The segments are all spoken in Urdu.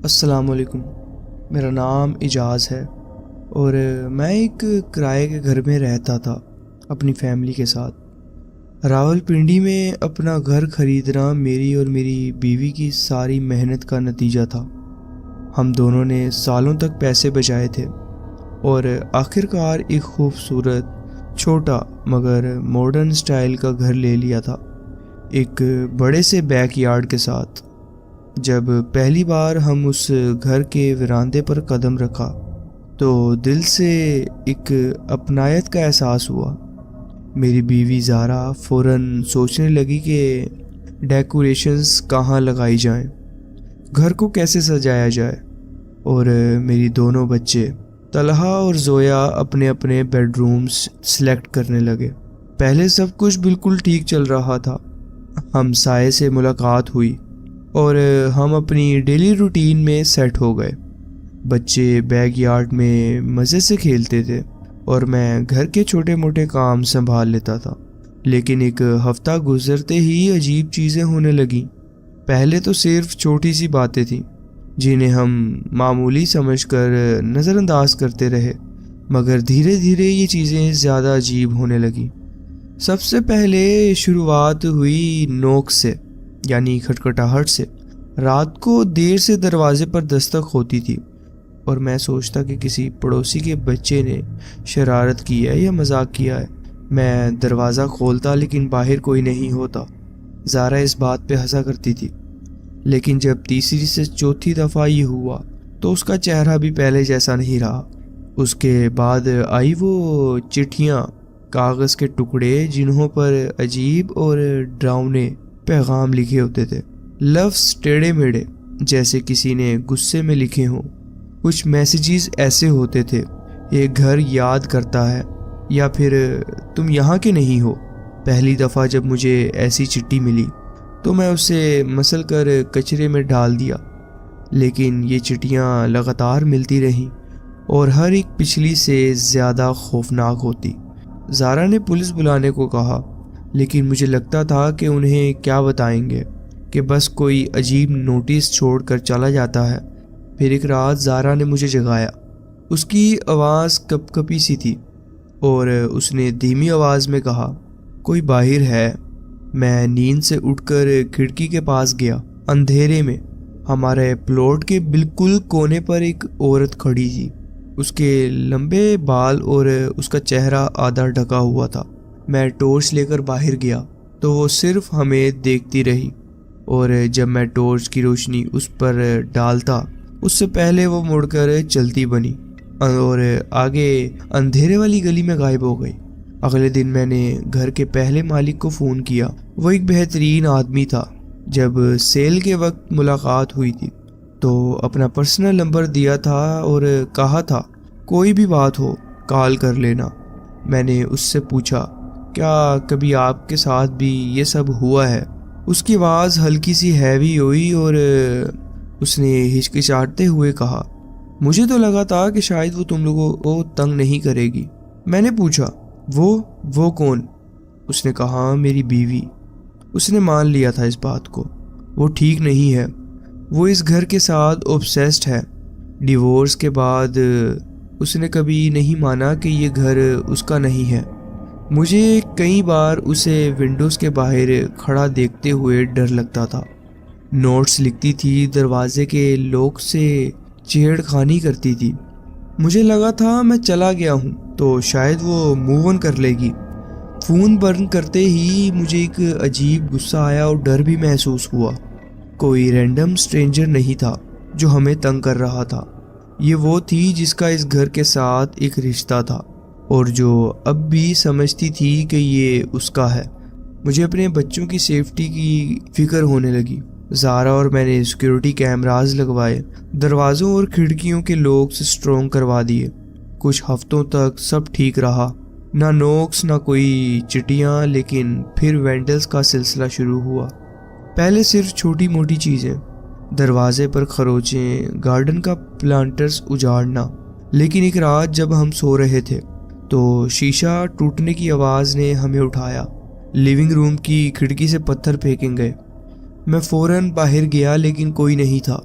السلام علیکم۔ میرا نام اعجاز ہے اور میں ایک کرائے کے گھر میں رہتا تھا اپنی فیملی کے ساتھ۔ راولپنڈی میں اپنا گھر خریدنا میری اور میری بیوی کی ساری محنت کا نتیجہ تھا۔ ہم دونوں نے سالوں تک پیسے بچائے تھے اور آخر کار ایک خوبصورت چھوٹا مگر ماڈرن سٹائل کا گھر لے لیا تھا، ایک بڑے سے بیک یارڈ کے ساتھ۔ جب پہلی بار ہم اس گھر کے وراندے پر قدم رکھا تو دل سے ایک اپنائیت کا احساس ہوا۔ میری بیوی زارا فوراً سوچنے لگی کہ ڈیکوریشنز کہاں لگائی جائیں، گھر کو کیسے سجایا جائے، اور میری دونوں بچے طلحہ اور زویا اپنے اپنے بیڈ رومز سلیکٹ کرنے لگے۔ پہلے سب کچھ بالکل ٹھیک چل رہا تھا۔ ہم سائے سے ملاقات ہوئی اور ہم اپنی ڈیلی روٹین میں سیٹ ہو گئے۔ بچے بیک یارڈ میں مزے سے کھیلتے تھے اور میں گھر کے چھوٹے موٹے کام سنبھال لیتا تھا۔ لیکن ایک ہفتہ گزرتے ہی عجیب چیزیں ہونے لگیں۔ پہلے تو صرف چھوٹی سی باتیں تھیں جنہیں ہم معمولی سمجھ کر نظر انداز کرتے رہے، مگر دھیرے دھیرے یہ چیزیں زیادہ عجیب ہونے لگیں۔ سب سے پہلے شروعات ہوئی نوک سے، یعنی کھٹکھٹاہٹ سے۔ رات کو دیر سے دروازے پر دستک ہوتی تھی اور میں سوچتا کہ کسی پڑوسی کے بچے نے شرارت کی ہے یا مذاق کیا ہے۔ میں دروازہ کھولتا لیکن باہر کوئی نہیں ہوتا۔ زارا اس بات پہ ہنسا کرتی تھی، لیکن جب تیسری سے چوتھی دفعہ یہ ہوا تو اس کا چہرہ بھی پہلے جیسا نہیں رہا۔ اس کے بعد آئی وہ چٹھیاں، کاغذ کے ٹکڑے جنہوں پر عجیب اور ڈراؤنے پیغام لکھے ہوتے تھے، لفظ ٹیڑھے میڑھے جیسے کسی نے غصے میں لکھے ہوں۔ کچھ میسیجز ایسے ہوتے تھے، یہ گھر یاد کرتا ہے، یا پھر تم یہاں کے نہیں ہو۔ پہلی دفعہ جب مجھے ایسی چٹھی ملی تو میں اسے مسل کر کچرے میں ڈال دیا، لیکن یہ چٹھیاں لگاتار ملتی رہیں اور ہر ایک پچھلی سے زیادہ خوفناک ہوتی۔ زارا نے پولیس بلانے کو کہا، لیکن مجھے لگتا تھا کہ انہیں کیا بتائیں گے کہ بس کوئی عجیب نوٹس چھوڑ کر چلا جاتا ہے۔ پھر ایک رات زارا نے مجھے جگایا۔ اس کی آواز کپ کپی سی تھی اور اس نے دھیمی آواز میں کہا، کوئی باہر ہے؟ میں نیند سے اٹھ کر کھڑکی کے پاس گیا۔ اندھیرے میں ہمارے پلاٹ کے بالکل کونے پر ایک عورت کھڑی تھی۔ اس کے لمبے بال اور اس کا چہرہ آدھا ڈھکا ہوا تھا۔ میں ٹارچ لے کر باہر گیا تو وہ صرف ہمیں دیکھتی رہی، اور جب میں ٹارچ کی روشنی اس پر ڈالتا اس سے پہلے وہ مڑ کر چلتی بنی اور آگے اندھیرے والی گلی میں غائب ہو گئی۔ اگلے دن میں نے گھر کے پہلے مالک کو فون کیا۔ وہ ایک بہترین آدمی تھا۔ جب سیل کے وقت ملاقات ہوئی تھی تو اپنا پرسنل نمبر دیا تھا اور کہا تھا کوئی بھی بات ہو کال کر لینا۔ میں نے اس سے پوچھا، کیا کبھی آپ کے ساتھ بھی یہ سب ہوا ہے؟ اس کی آواز ہلکی سی ہیوی ہوئی اور اس نے ہچکچاتے ہوئے کہا، مجھے تو لگا تھا کہ شاید وہ تم لوگوں کو تنگ نہیں کرے گی۔ میں نے پوچھا، وہ کون؟ اس نے کہا، میری بیوی۔ اس نے مان لیا تھا اس بات کو۔ وہ ٹھیک نہیں ہے، وہ اس گھر کے ساتھ اوبسیسڈ ہے۔ ڈیورس کے بعد اس نے کبھی نہیں مانا کہ یہ گھر اس کا نہیں ہے۔ مجھے کئی بار اسے ونڈوز کے باہر کھڑا دیکھتے ہوئے ڈر لگتا تھا۔ نوٹس لکھتی تھی، دروازے کے لوک سے چھیڑ خانی کرتی تھی۔ مجھے لگا تھا میں چلا گیا ہوں تو شاید وہ موو آن کر لے گی۔ فون بند کرتے ہی مجھے ایک عجیب غصہ آیا اور ڈر بھی محسوس ہوا۔ کوئی رینڈم سٹرینجر نہیں تھا جو ہمیں تنگ کر رہا تھا، یہ وہ تھی جس کا اس گھر کے ساتھ ایک رشتہ تھا اور جو اب بھی سمجھتی تھی کہ یہ اس کا ہے۔ مجھے اپنے بچوں کی سیفٹی کی فکر ہونے لگی۔ زارا اور میں نے سیکیورٹی کیمراز لگوائے، دروازوں اور کھڑکیوں کے لوکس اسٹرانگ کروا دیے۔ کچھ ہفتوں تک سب ٹھیک رہا، نہ نوکس نہ کوئی چٹیاں، لیکن پھر وینڈلز کا سلسلہ شروع ہوا۔ پہلے صرف چھوٹی موٹی چیزیں، دروازے پر خروچیں، گارڈن کا پلانٹرز اجاڑنا، لیکن ایک رات جب ہم سو رہے تھے تو شیشہ ٹوٹنے کی آواز نے ہمیں اٹھایا۔ لیونگ روم کی کھڑکی سے پتھر پھینکے گئے۔ میں فوراً باہر گیا لیکن کوئی نہیں تھا۔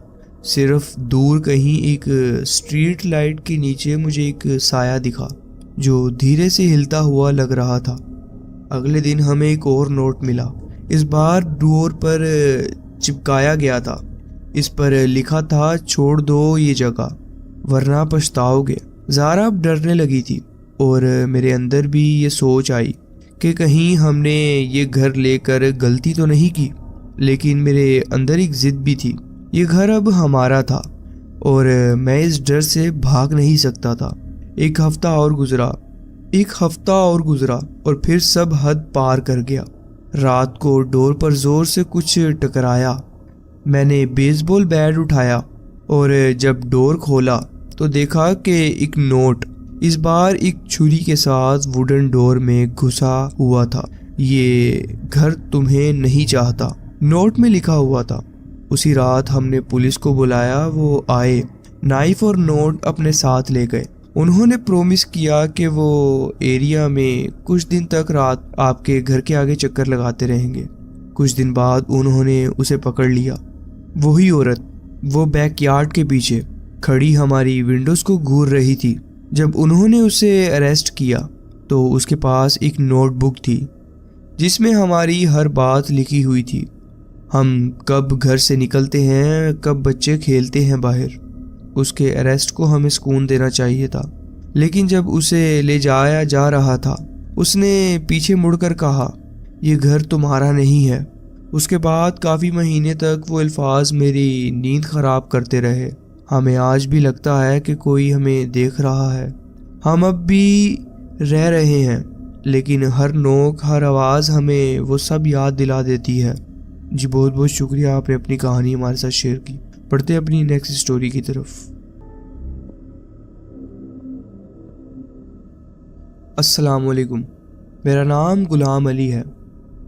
صرف دور کہیں ایک اسٹریٹ لائٹ کے نیچے مجھے ایک سایہ دکھا جو دھیرے سے ہلتا ہوا لگ رہا تھا۔ اگلے دن ہمیں ایک اور نوٹ ملا، اس بار ڈور پر چپکایا گیا تھا۔ اس پر لکھا تھا چھوڑ دو یہ جگہ ورنہ پچھتاؤ گے۔ زارا اب ڈرنے لگی تھی اور میرے اندر بھی یہ سوچ آئی کہ کہیں ہم نے یہ گھر لے کر غلطی تو نہیں کی، لیکن میرے اندر ایک ضد بھی تھی۔ یہ گھر اب ہمارا تھا اور میں اس ڈر سے بھاگ نہیں سکتا تھا۔ ایک ہفتہ اور گزرا اور پھر سب حد پار کر گیا۔ رات کو ڈور پر زور سے کچھ ٹکرایا۔ میں نے بیس بال بیٹ اٹھایا اور جب ڈور کھولا تو دیکھا کہ ایک نوٹ اس بار ایک چھری کے ساتھ ووڈن ڈور میں گھسا ہوا تھا۔ یہ گھر تمہیں نہیں چاہتا، نوٹ میں لکھا ہوا تھا۔ اسی رات ہم نے پولیس کو بلایا، وہ آئے، نائف اور نوٹ اپنے ساتھ لے گئے۔ انہوں نے پرومس کیا کہ وہ ایریا میں کچھ دن تک رات آپ کے گھر کے آگے چکر لگاتے رہیں گے۔ کچھ دن بعد انہوں نے اسے پکڑ لیا۔ وہی عورت وہ بیک یارڈ کے پیچھے کھڑی ہماری ونڈوز کو گھور رہی تھی۔ جب انہوں نے اسے اریسٹ کیا تو اس کے پاس ایک نوٹ بک تھی جس میں ہماری ہر بات لکھی ہوئی تھی۔ ہم کب گھر سے نکلتے ہیں، کب بچے کھیلتے ہیں باہر۔ اس کے اریسٹ کو ہمیں سکون دینا چاہیے تھا، لیکن جب اسے لے جایا جا رہا تھا اس نے پیچھے مڑ کر کہا یہ گھر تمہارا نہیں ہے۔ اس کے بعد کافی مہینے تک وہ الفاظ میری نیند خراب کرتے رہے۔ ہمیں آج بھی لگتا ہے کہ کوئی ہمیں دیکھ رہا ہے۔ ہم اب بھی رہ رہے ہیں، لیکن ہر نوک، ہر آواز ہمیں وہ سب یاد دلا دیتی ہے۔ جی بہت بہت شکریہ، آپ نے اپنی کہانی ہمارے ساتھ شیئر کی۔ پڑھتے ہیں اپنی نیکسٹ سٹوری کی طرف۔ السلام علیکم، میرا نام غلام علی ہے۔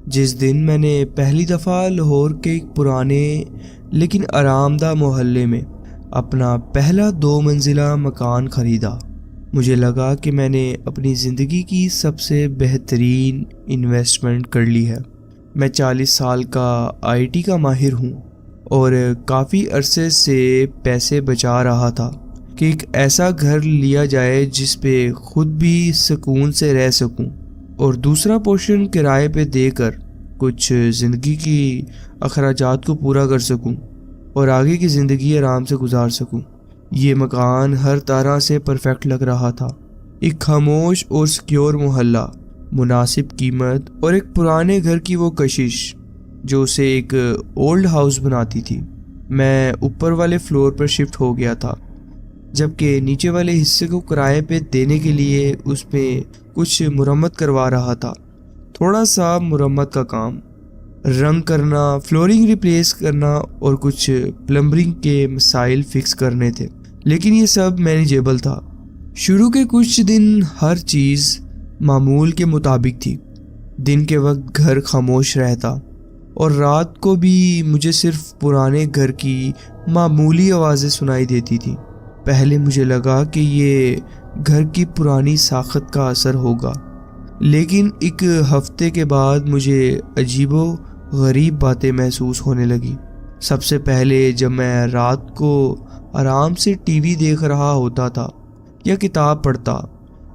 جس دن میں نے پہلی دفعہ لاہور کے ایک پرانے لیکن آرام دہ محلے میں اپنا پہلا 2 منزلہ مکان خریدا، مجھے لگا کہ میں نے اپنی زندگی کی سب سے بہترین انویسٹمنٹ کر لی ہے۔ میں 40 سال کا آئی ٹی کا ماہر ہوں اور کافی عرصے سے پیسے بچا رہا تھا کہ ایک ایسا گھر لیا جائے جس پہ خود بھی سکون سے رہ سکوں اور دوسرا پورشن کرائے پہ دے کر کچھ زندگی کی اخراجات کو پورا کر سکوں اور آگے کی زندگی آرام سے گزار سکوں۔ یہ مکان ہر طرح سے پرفیکٹ لگ رہا تھا، ایک خاموش اور سیکیور محلہ، مناسب قیمت اور ایک پرانے گھر کی وہ کشش جو اسے ایک اولڈ ہاؤس بناتی تھی۔ میں اوپر والے فلور پر شفٹ ہو گیا تھا، جبکہ نیچے والے حصے کو کرائے پہ دینے کے لیے اس میں کچھ مرمت کروا رہا تھا۔ تھوڑا سا مرمت کا کام، رنگ کرنا، فلورنگ ریپلیس کرنا اور کچھ پلمبرنگ کے مسائل فکس کرنے تھے، لیکن یہ سب مینیجیبل تھا۔ شروع کے کچھ دن ہر چیز معمول کے مطابق تھی۔ دن کے وقت گھر خاموش رہتا اور رات کو بھی مجھے صرف پرانے گھر کی معمولی آوازیں سنائی دیتی تھیں۔ پہلے مجھے لگا کہ یہ گھر کی پرانی ساخت کا اثر ہوگا، لیکن ایک ہفتے کے بعد مجھے عجیب و غریب باتیں محسوس ہونے لگی۔ سب سے پہلے جب میں رات کو آرام سے ٹی وی دیکھ رہا ہوتا تھا یا کتاب پڑھتا،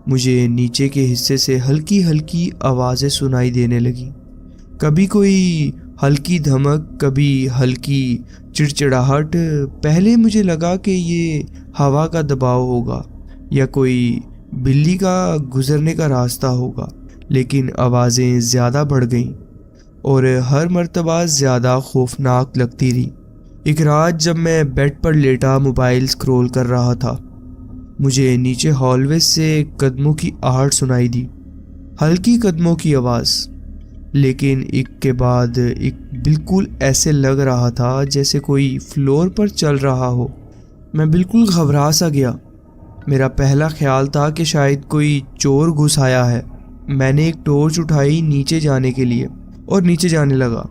مجھے نیچے کے حصے سے ہلکی ہلکی آوازیں سنائی دینے لگیں۔ کبھی کوئی ہلکی دھمک، کبھی ہلکی چڑچڑاہٹ۔ پہلے مجھے لگا کہ یہ ہوا کا دباؤ ہوگا یا کوئی بلی کا گزرنے کا راستہ ہوگا، لیکن آوازیں زیادہ بڑھ گئیں اور ہر مرتبہ زیادہ خوفناک لگتی رہی۔ ایک رات جب میں بیڈ پر لیٹا موبائل اسکرول کر رہا تھا، مجھے نیچے ہال وے سے قدموں کی آہٹ سنائی دی، ہلکی قدموں کی آواز، لیکن ایک کے بعد ایک بالکل ایسے لگ رہا تھا جیسے کوئی فلور پر چل رہا ہو۔ میں بالکل گھبرا سا گیا۔ میرا پہلا خیال تھا کہ شاید کوئی چور گھس آیا ہے۔ میں نے ایک ٹارچ اٹھائی نیچے جانے کے لیے اور نیچے جانے لگا۔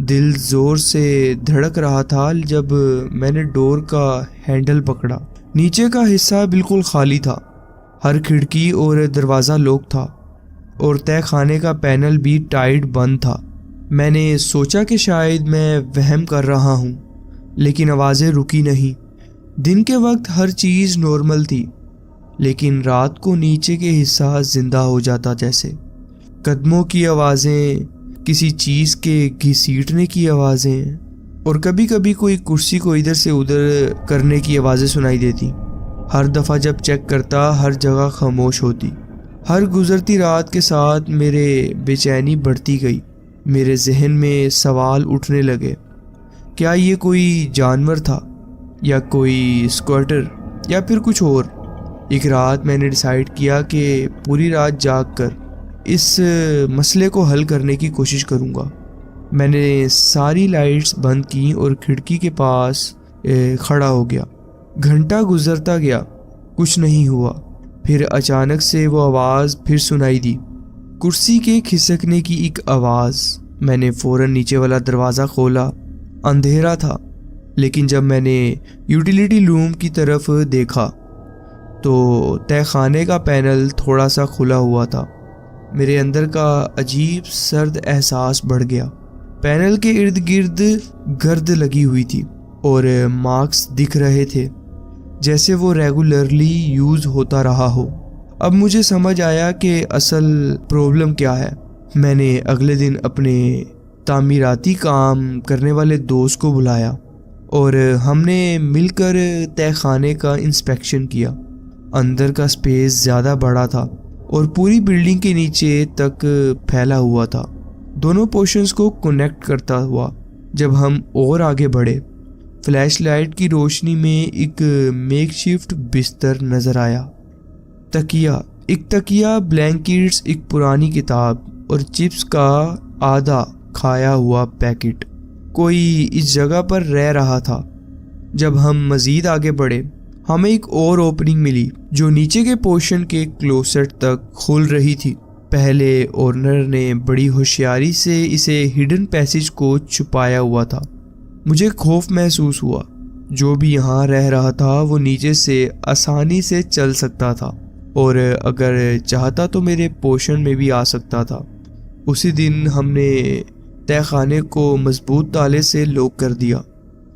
دل زور سے دھڑک رہا تھا جب میں نے ڈور کا ہینڈل پکڑا۔ نیچے کا حصہ بالکل خالی تھا، ہر کھڑکی اور دروازہ لاک تھا اور تہہ خانے کا پینل بھی ٹائٹ بند تھا۔ میں نے سوچا کہ شاید میں وہم کر رہا ہوں، لیکن آوازیں رکی نہیں۔ دن کے وقت ہر چیز نارمل تھی، لیکن رات کو نیچے کے حصہ زندہ ہو جاتا، جیسے قدموں کی آوازیں، کسی چیز کے گھسیٹنے کی آوازیں، اور کبھی کبھی کوئی کرسی کو ادھر سے ادھر کرنے کی آوازیں سنائی دیتی۔ ہر دفعہ جب چیک کرتا، ہر جگہ خاموش ہوتی۔ ہر گزرتی رات کے ساتھ میرے بے چینی بڑھتی گئی۔ میرے ذہن میں سوال اٹھنے لگے، کیا یہ کوئی جانور تھا، یا کوئی اسکواٹر، یا پھر کچھ اور؟ ایک رات میں نے ڈیسائیڈ کیا کہ پوری رات جاگ کر اس مسئلے کو حل کرنے کی کوشش کروں گا۔ میں نے ساری لائٹس بند کی اور کھڑکی کے پاس کھڑا ہو گیا۔ گھنٹہ گزرتا گیا، کچھ نہیں ہوا۔ پھر اچانک سے وہ آواز پھر سنائی دی، کرسی کے کھسکنے کی ایک آواز۔ میں نے فوراً نیچے والا دروازہ کھولا۔ اندھیرا تھا، لیکن جب میں نے یوٹیلیٹی روم کی طرف دیکھا تو تہہ خانے کا پینل تھوڑا سا کھلا ہوا تھا۔ میرے اندر کا عجیب سرد احساس بڑھ گیا۔ پینل کے ارد گرد گرد لگی ہوئی تھی اور مارکس دکھ رہے تھے، جیسے وہ ریگولرلی یوز ہوتا رہا ہو۔ اب مجھے سمجھ آیا کہ اصل پرابلم کیا ہے۔ میں نے اگلے دن اپنے تعمیراتی کام کرنے والے دوست کو بلایا اور ہم نے مل کر تہہ خانے کا انسپیکشن کیا۔ اندر کا سپیس زیادہ بڑا تھا اور پوری بلڈنگ کے نیچے تک پھیلا ہوا تھا، دونوں پورشنز کو کنیکٹ کرتا ہوا۔ جب ہم اور آگے بڑھے، فلیش لائٹ کی روشنی میں ایک میک شفٹ بستر نظر آیا۔ ایک تکیہ، بلینکٹس، ایک پرانی کتاب اور چپس کا آدھا کھایا ہوا پیکٹ۔ کوئی اس جگہ پر رہ رہا تھا۔ جب ہم مزید آگے بڑھے، ہمیں ایک اور اوپننگ ملی جو نیچے کے پورشن کے کلوسٹ تک کھول رہی تھی۔ پہلے اونر نے بڑی ہوشیاری سے اسے ہڈن پیسیج کو چھپایا ہوا تھا۔ مجھے خوف محسوس ہوا۔ جو بھی یہاں رہ رہا تھا وہ نیچے سے آسانی سے چل سکتا تھا اور اگر چاہتا تو میرے پورشن میں بھی آ سکتا تھا۔ اسی دن ہم نے تہہ خانے کو مضبوط تالے سے لاک کر دیا،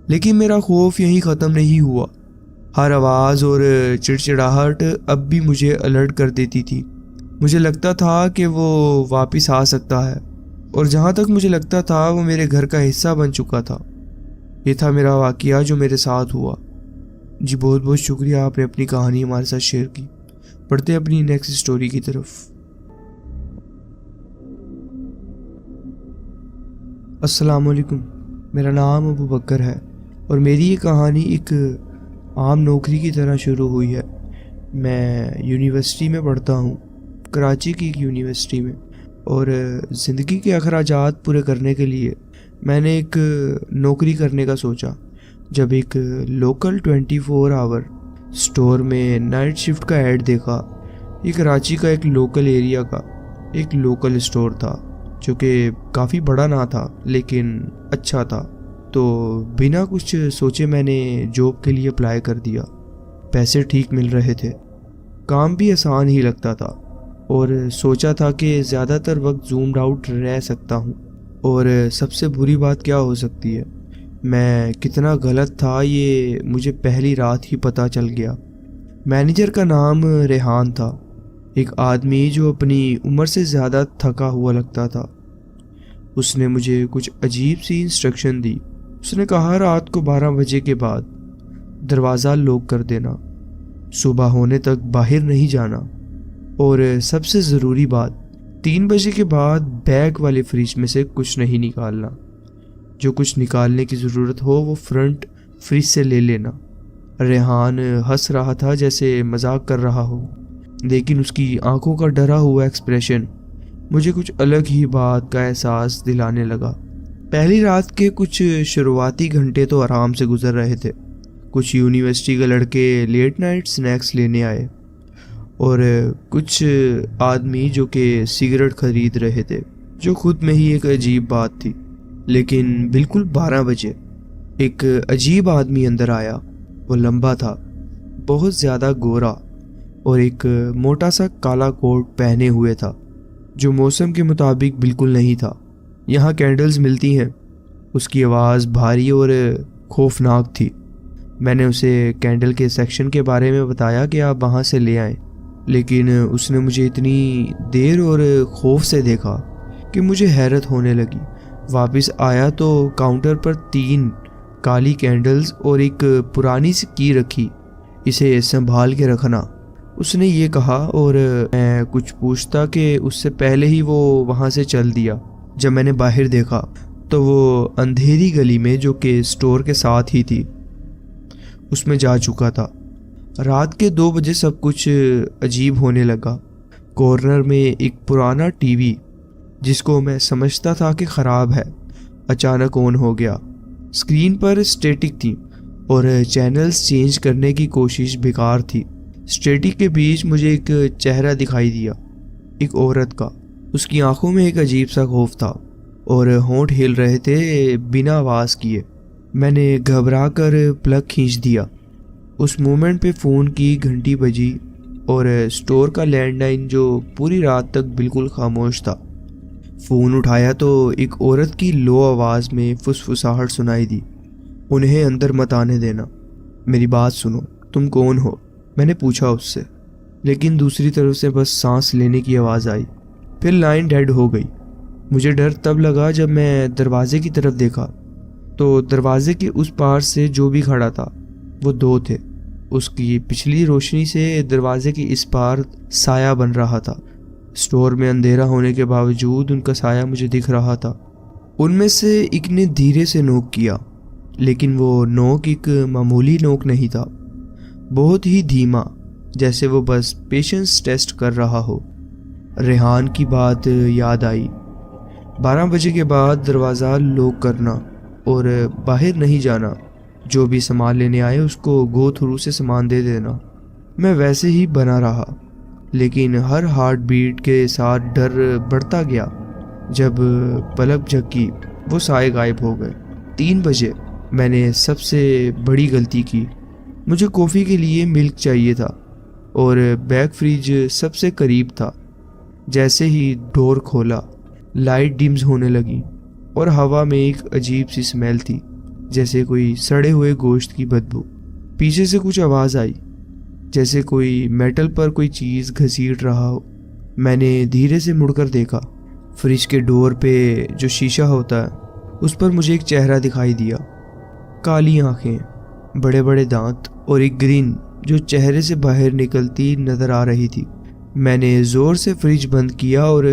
لیکن میرا خوف یہیں ختم نہیں ہوا۔ ہر آواز اور چڑچڑاہٹ اب بھی مجھے الرٹ کر دیتی تھی۔ مجھے لگتا تھا کہ وہ واپس آ سکتا ہے، اور جہاں تک مجھے لگتا تھا وہ میرے گھر کا حصہ بن چکا تھا۔ یہ تھا میرا واقعہ جو میرے ساتھ ہوا۔ جی بہت بہت شکریہ، آپ نے اپنی کہانی ہمارے ساتھ شیئر کی۔ پڑھتے ہیں اپنی نیکسٹ سٹوری کی طرف۔ السلام علیکم، میرا نام ابو بکر ہے اور میری یہ کہانی ایک عام نوکری کی طرح شروع ہوئی ہے۔ میں یونیورسٹی میں پڑھتا ہوں، کراچی کی ایک یونیورسٹی میں، اور زندگی کے اخراجات پورے کرنے کے لیے میں نے ایک نوکری کرنے کا سوچا۔ جب ایک لوکل 24 آور سٹور میں نائٹ شفٹ کا ایڈ دیکھا، یہ کراچی کا ایک لوکل ایریا کا ایک لوکل سٹور تھا جو کہ کافی بڑا نہ تھا لیکن اچھا تھا، تو بنا کچھ سوچے میں نے جاب کے لیے اپلائی کر دیا۔ پیسے ٹھیک مل رہے تھے، کام بھی آسان ہی لگتا تھا، اور سوچا تھا کہ زیادہ تر وقت زومڈ آؤٹ رہ سکتا ہوں۔ اور سب سے بری بات کیا ہو سکتی ہے، میں کتنا غلط تھا یہ مجھے پہلی رات ہی پتہ چل گیا۔ مینیجر کا نام ریحان تھا، ایک آدمی جو اپنی عمر سے زیادہ تھکا ہوا لگتا تھا۔ اس نے مجھے کچھ عجیب سی انسٹرکشن دی۔ اس نے کہا رات کو 12 بجے کے بعد دروازہ لاک کر دینا، صبح ہونے تک باہر نہیں جانا، اور سب سے ضروری بات 3 بجے کے بعد بیگ والے فریج میں سے کچھ نہیں نکالنا، جو کچھ نکالنے کی ضرورت ہو وہ فرنٹ فریج سے لے لینا۔ ریحان ہنس رہا تھا جیسے مذاق کر رہا ہو، لیکن اس کی آنکھوں کا ڈرا ہوا ایکسپریشن مجھے کچھ الگ ہی بات کا احساس دلانے لگا۔ پہلی رات کے کچھ شروعاتی گھنٹے تو آرام سے گزر رہے تھے۔ کچھ یونیورسٹی کے لڑکے لیٹ نائٹ سنیکس لینے آئے، اور کچھ آدمی جو کہ سگریٹ خرید رہے تھے، جو خود میں ہی ایک عجیب بات تھی۔ لیکن بالکل 12 بجے ایک عجیب آدمی اندر آیا۔ وہ لمبا تھا، بہت زیادہ گورا، اور ایک موٹا سا کالا کوٹ پہنے ہوئے تھا جو موسم کے مطابق بالکل نہیں تھا۔ یہاں کینڈلز ملتی ہیں۔ اس کی آواز بھاری اور خوفناک تھی۔ میں نے اسے کینڈل کے سیکشن کے بارے میں بتایا کہ آپ وہاں سے لے آئیں، لیکن اس نے مجھے اتنی دیر اور خوف سے دیکھا کہ مجھے حیرت ہونے لگی۔ واپس آیا تو کاؤنٹر پر 3 کالی کینڈلز اور ایک پرانی سی کی رکھی۔ اسے سنبھال کے رکھنا، اس نے یہ کہا، اور میں کچھ پوچھتا کہ اس سے پہلے ہی وہ وہاں سے چل دیا۔ جب میں نے باہر دیکھا تو وہ اندھیری گلی میں جو کہ اسٹور کے ساتھ ہی تھی اس میں جا چکا تھا۔ رات کے 2 بجے سب کچھ عجیب ہونے لگا۔ کارنر میں ایک پرانا ٹی وی جس کو میں سمجھتا تھا کہ خراب ہے اچانک آن ہو گیا۔ اسکرین پر اسٹیٹک تھی اور چینلز چینج کرنے کی کوشش بیکار تھی۔ اسٹیٹک کے بیچ مجھے ایک چہرہ دکھائی دیا، ایک عورت کا۔ اس کی آنکھوں میں ایک عجیب سا خوف تھا اور ہونٹ ہل رہے تھے بنا آواز کیے۔ میں نے گھبرا کر پلگ کھینچ دیا۔ اس مومنٹ پہ فون کی گھنٹی بجی اور اسٹور کا لینڈ لائن جو پوری رات تک بالکل خاموش تھا۔ فون اٹھایا تو ایک عورت کی لو آواز میں فسفساہٹ سنائی دی۔ انہیں اندر مت آنے دینا، میری بات سنو، تم کون ہو؟ میں نے پوچھا اس سے، لیکن دوسری طرف سے بس سانس لینے کی آواز آئی۔ پھر لائن ڈیڈ ہو گئی۔ مجھے ڈر تب لگا جب میں دروازے کی طرف دیکھا تو دروازے کے اس پار سے جو بھی کھڑا تھا وہ 2 تھے۔ اس کی پچھلی روشنی سے دروازے کے اس پار سایہ بن رہا تھا۔ اسٹور میں اندھیرا ہونے کے باوجود ان کا سایہ مجھے دکھ رہا تھا۔ ان میں سے ایک نے دھیرے سے نوک کیا، لیکن وہ نوک ایک معمولی نوک نہیں تھا، بہت ہی دھیما، جیسے وہ بس پیشنس ٹیسٹ کر رہا ہو۔ ریحان کی بات یاد آئی۔ 12 بجے کے بعد دروازہ لاک کرنا اور باہر نہیں جانا، جو بھی سامان لینے آئے اس کو گو تھرو سے سامان دے دینا۔ میں ویسے ہی بنا رہا، لیکن ہر ہارٹ بیٹ کے ساتھ ڈر بڑھتا گیا۔ جب پلک جھپکی وہ سائے غائب ہو گئے۔ 3 بجے میں نے سب سے بڑی غلطی کی۔ مجھے کافی کے لیے ملک چاہیے تھا اور بیک فریج سب سے قریب تھا۔ جیسے ہی ڈور کھولا، لائٹ ڈمز ہونے لگی اور ہوا میں ایک عجیب سی اسمیل تھی، جیسے کوئی سڑے ہوئے گوشت کی بدبو۔ پیچھے سے کچھ آواز آئی، جیسے کوئی میٹل پر کوئی چیز گھسیٹ رہا ہو۔ میں نے دھیرے سے مڑ کر دیکھا۔ فریج کے ڈور پہ جو شیشہ ہوتا ہے اس پر مجھے ایک چہرہ دکھائی دیا، کالی آنکھیں، بڑے بڑے دانت اور ایک گرین جو چہرے سے باہر نکلتی نظر آ رہی تھی۔ میں نے زور سے فریج بند کیا اور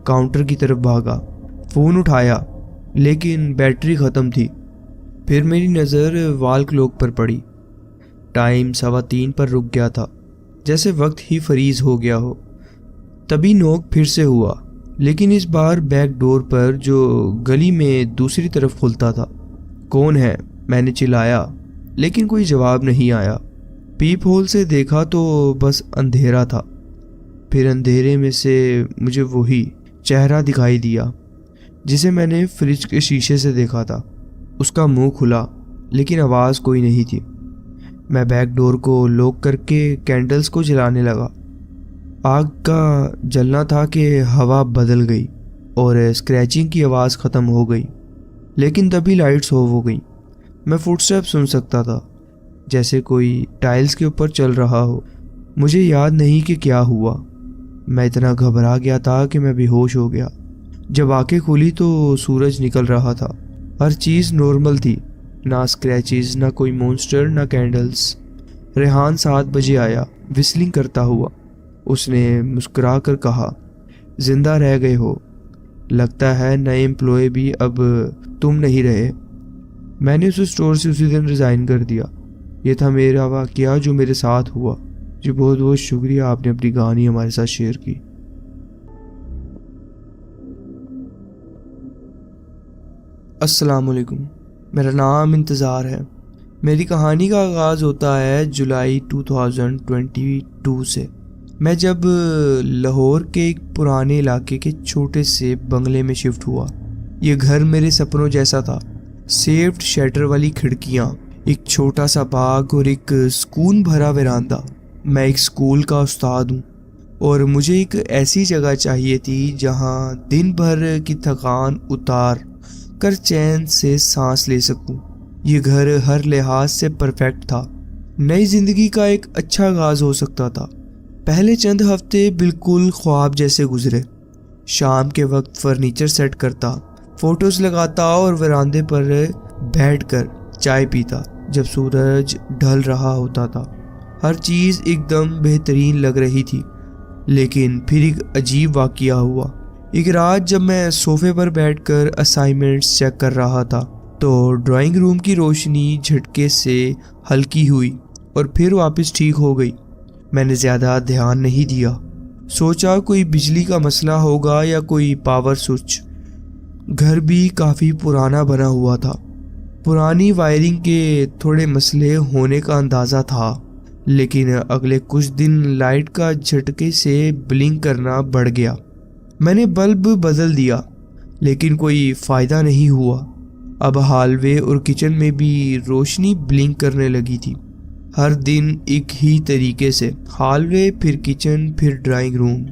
کاؤنٹر کی طرف بھاگا۔ فون اٹھایا لیکن بیٹری ختم تھی۔ پھر میری نظر وال کلوک پر پڑی۔ ٹائم 3:15 پر رک گیا تھا، جیسے وقت ہی فریز ہو گیا ہو۔ تبھی نوک پھر سے ہوا، لیکن اس بار بیک ڈور پر جو گلی میں دوسری طرف کھلتا تھا۔ کون ہے؟ میں نے چلایا، لیکن کوئی جواب نہیں آیا۔ پیپ ہول سے دیکھا تو بس اندھیرا تھا۔ پھر اندھیرے میں سے مجھے وہی چہرہ دکھائی دیا جسے میں نے فریج کے شیشے سے دیکھا تھا۔ اس کا منہ کھلا، لیکن آواز کوئی نہیں تھی۔ میں بیک ڈور کو لاک کر کے کینڈلز کو جلانے لگا۔ آگ کا جلنا تھا کہ ہوا بدل گئی اور اسکریچنگ کی آواز ختم ہو گئی، لیکن تبھی لائٹس آف ہو گئیں۔ میں فٹ اسٹیپ سن سکتا تھا، جیسے کوئی ٹائلز کے اوپر چل رہا ہو۔ مجھے یاد نہیں کہ کیا ہوا۔ میں اتنا گھبرا گیا تھا کہ میں بے ہوش ہو گیا۔ جب آنکھیں کھولی تو سورج نکل رہا تھا۔ ہر چیز نارمل تھی، نہ اسکریچز، نہ کوئی مونسٹر، نہ کینڈلز۔ ریحان 7 بجے آیا، وسلنگ کرتا ہوا۔ اس نے مسکرا کر کہا، زندہ رہ گئے ہو، لگتا ہے نئے امپلائی بھی اب تم نہیں رہے۔ میں نے اس اسٹور سے اسی دن ریزائن کر دیا۔ یہ تھا میرا واقعہ جو میرے ساتھ ہوا۔ جی بہت بہت شکریہ، آپ نے اپنی کہانی ہمارے ساتھ شیئر کی۔ السلام علیکم، میرا نام انتظار ہے۔ میری کہانی کا آغاز ہوتا ہے جولائی 2022 سے۔ میں جب لاہور کے ایک پرانے علاقے کے چھوٹے سے بنگلے میں شفٹ ہوا۔ یہ گھر میرے سپنوں جیسا تھا، سیفڈ شیٹر والی کھڑکیاں، ایک چھوٹا سا باغ اور ایک سکون بھرا وراندہ۔ میں ایک سکول کا استاد ہوں اور مجھے ایک ایسی جگہ چاہیے تھی جہاں دن بھر کی تھکان اتار کر چین سے سانس لے سکوں۔ یہ گھر ہر لحاظ سے پرفیکٹ تھا، نئی زندگی کا ایک اچھا آغاز ہو سکتا تھا۔ پہلے چند ہفتے بالکل خواب جیسے گزرے۔ شام کے وقت فرنیچر سیٹ کرتا، فوٹوز لگاتا اور وراندے پر بیٹھ کر چائے پیتا جب سورج ڈھل رہا ہوتا تھا۔ ہر چیز ایک دم بہترین لگ رہی تھی، لیکن پھر ایک عجیب واقعہ ہوا۔ ایک رات جب میں صوفے پر بیٹھ کر اسائنمنٹس چیک کر رہا تھا تو ڈرائنگ روم کی روشنی جھٹکے سے ہلکی ہوئی اور پھر واپس ٹھیک ہو گئی۔ میں نے زیادہ دھیان نہیں دیا، سوچا کوئی بجلی کا مسئلہ ہوگا یا کوئی پاور سوئچ۔ گھر بھی کافی پرانا بنا ہوا تھا، پرانی وائرنگ کے تھوڑے مسئلے ہونے کا اندازہ تھا، لیکن اگلے کچھ دن لائٹ کا جھٹکے سے بلنک کرنا بڑھ گیا۔ میں نے بلب بدل دیا لیکن کوئی فائدہ نہیں ہوا۔ اب ہال وے اور کچن میں بھی روشنی بلنک کرنے لگی تھی، ہر دن ایک ہی طریقے سے، ہال وے پھر کچن پھر ڈرائنگ روم،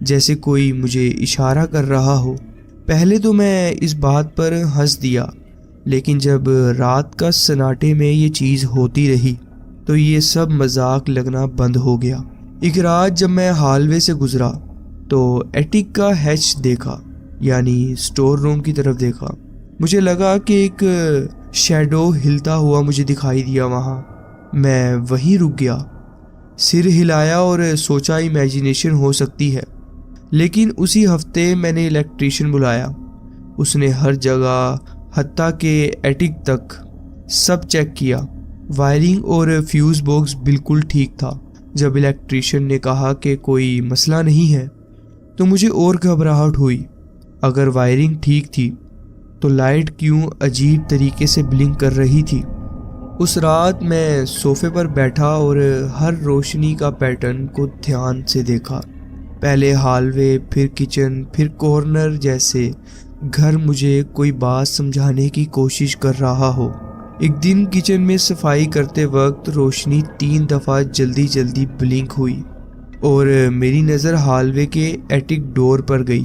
جیسے کوئی مجھے اشارہ کر رہا ہو۔ پہلے تو میں اس بات پر ہنس دیا، لیکن جب رات کا سناٹے میں یہ چیز ہوتی رہی تو یہ سب مذاق لگنا بند ہو گیا۔ ایک رات جب میں ہال وے سے گزرا تو ایٹک کا ہیچ دیکھا، یعنی سٹور روم کی طرف دیکھا۔ مجھے لگا کہ ایک شیڈو ہلتا ہوا مجھے دکھائی دیا وہاں۔ میں وہیں رک گیا، سر ہلایا اور سوچا امیجینیشن ہو سکتی ہے، لیکن اسی ہفتے میں نے الیکٹریشین بلایا۔ اس نے ہر جگہ حتیٰ کہ ایٹک تک سب چیک کیا، وائرنگ اور فیوز باکس بالکل ٹھیک تھا۔ جب الیکٹریشین نے کہا کہ کوئی مسئلہ نہیں ہے تو مجھے اور گھبراہٹ ہوئی۔ اگر وائرنگ ٹھیک تھی تو لائٹ کیوں عجیب طریقے سے بلنک کر رہی تھی؟ اس رات میں صوفے پر بیٹھا اور ہر روشنی کا پیٹرن کو دھیان سے دیکھا، پہلے ہال وے پھر کچن پھر کارنر، جیسے گھر مجھے کوئی بات سمجھانے کی کوشش کر رہا ہو۔ ایک دن کچن میں صفائی کرتے وقت روشنی 3 دفعہ جلدی بلنک ہوئی اور میری نظر ہال وے کے ایٹک ڈور پر گئی۔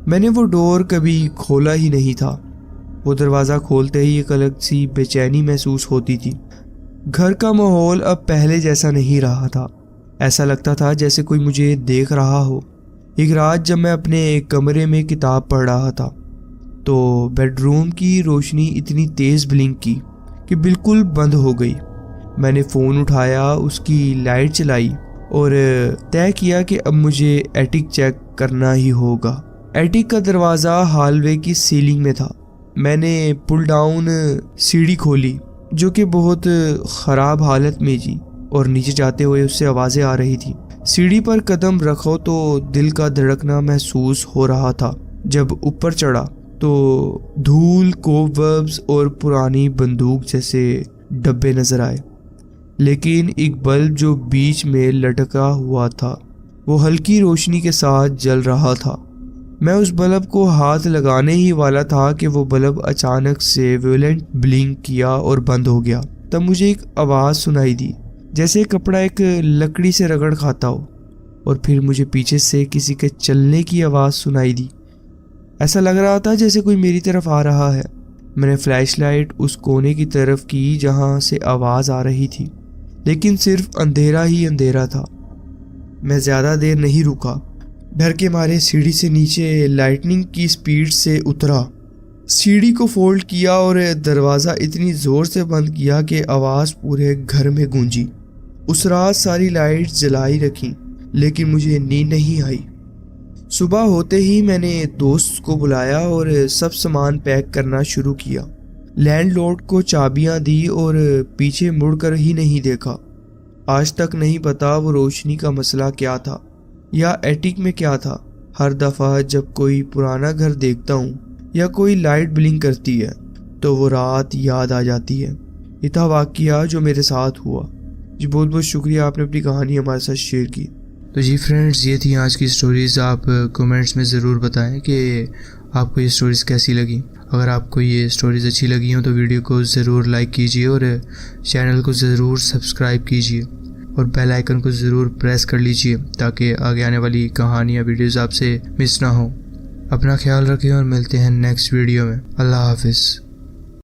میں نے وہ ڈور کبھی کھولا ہی نہیں تھا، وہ دروازہ کھولتے ہی ایک الگ سی بے چینی محسوس ہوتی تھی۔ گھر کا ماحول اب پہلے جیسا نہیں رہا تھا، ایسا لگتا تھا جیسے کوئی مجھے دیکھ رہا ہو۔ ایک رات جب میں اپنے کمرے میں کتاب پڑھ رہا تھا تو بیڈ روم کی روشنی اتنی تیز بلنک کی کہ بالکل بند ہو گئی۔ میں نے فون اٹھایا، اس کی لائٹ چلائی اور طے کیا کہ اب مجھے ایٹک چیک کرنا ہی ہوگا۔ ایٹک کا دروازہ ہال وے کی سیلنگ میں تھا۔ میں نے پل ڈاؤن سیڑھی کھولی جو کہ بہت خراب حالت میں تھی اور نیچے جاتے ہوئے اس سے آوازیں آ رہی تھی۔ سیڑھی پر قدم رکھو تو دل کا دھڑکنا محسوس ہو رہا تھا۔ جب اوپر چڑھا تو دھول، کوبویبز اور پرانی بندوق جیسے ڈبے نظر آئے، لیکن ایک بلب جو بیچ میں لٹکا ہوا تھا وہ ہلکی روشنی کے ساتھ جل رہا تھا۔ میں اس بلب کو ہاتھ لگانے ہی والا تھا کہ وہ بلب اچانک سے ویولنٹ بلنک کیا اور بند ہو گیا۔ تب مجھے ایک آواز سنائی دی، جیسے کپڑا ایک لکڑی سے رگڑ کھاتا ہو، اور پھر مجھے پیچھے سے کسی کے چلنے کی آواز سنائی دی۔ ایسا لگ رہا تھا جیسے کوئی میری طرف آ رہا ہے۔ میں نے فلیش لائٹ اس کونے کی طرف کی جہاں سے آواز آ رہی تھی، لیکن صرف اندھیرا ہی اندھیرا تھا۔ میں زیادہ دیر نہیں رکا، ڈر کے مارے سیڑھی سے نیچے لائٹننگ کی سپیڈ سے اترا، سیڑھی کو فولڈ کیا اور دروازہ اتنی زور سے بند کیا کہ آواز پورے گھر میں گونجی۔ اس رات ساری لائٹ جلائی رکھی لیکن مجھے نیند نہیں آئی۔ صبح ہوتے ہی میں نے دوست کو بلایا اور سب سامان پیک کرنا شروع کیا۔ لینڈ لارڈ کو چابیاں دی اور پیچھے مڑ کر ہی نہیں دیکھا۔ آج تک نہیں پتا وہ روشنی کا مسئلہ کیا تھا یا ایٹک میں کیا تھا۔ ہر دفعہ جب کوئی پرانا گھر دیکھتا ہوں یا کوئی لائٹ بلنک کرتی ہے تو وہ رات یاد آ جاتی ہے۔ یہ تھا واقعہ جو میرے ساتھ ہوا۔ جی بہت بہت شکریہ، آپ نے اپنی کہانی ہمارے ساتھ شیئر کی۔ تو جی فرینڈز، یہ تھی آج کی سٹوریز۔ آپ کومنٹس میں ضرور بتائیں کہ آپ کو یہ سٹوریز کیسی لگیں۔ اگر آپ کو یہ سٹوریز اچھی لگی ہوں تو ویڈیو کو ضرور لائک کیجیے اور چینل کو ضرور سبسکرائب کیجیے اور بیل آئیکن کو ضرور پریس کر لیجیے تاکہ آگے آنے والی کہانیاں ویڈیوز آپ سے مس نہ ہوں۔ اپنا خیال رکھیں اور ملتے ہیں نیکسٹ ویڈیو میں۔ اللہ حافظ۔